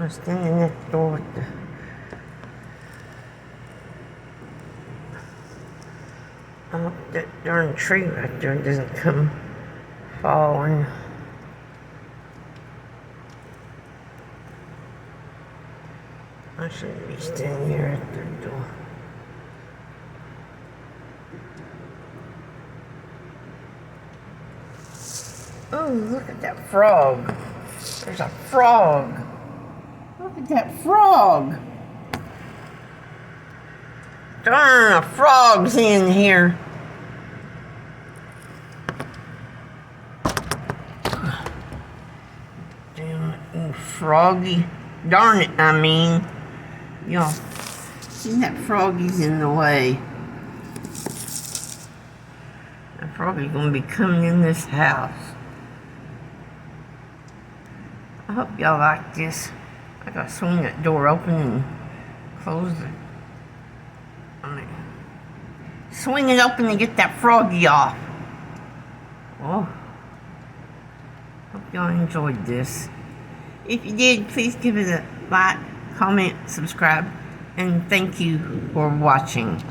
I'm standing at the door with the... I hope that darn tree right there doesn't come falling. I shouldn't be standing here at the door. Oh, look at that frog. There's a frog. Look at that frog. Darn, a frog's in here. Damn it, you froggy. Darn it, I mean. Y'all, see that froggy's in the way. That froggy's gonna be coming in this house. I hope y'all like this. I gotta swing that door open and close it. Swing it open and get that froggy off. Oh. Hope y'all enjoyed this. If you did, please give it a like, comment, subscribe, and thank you for watching.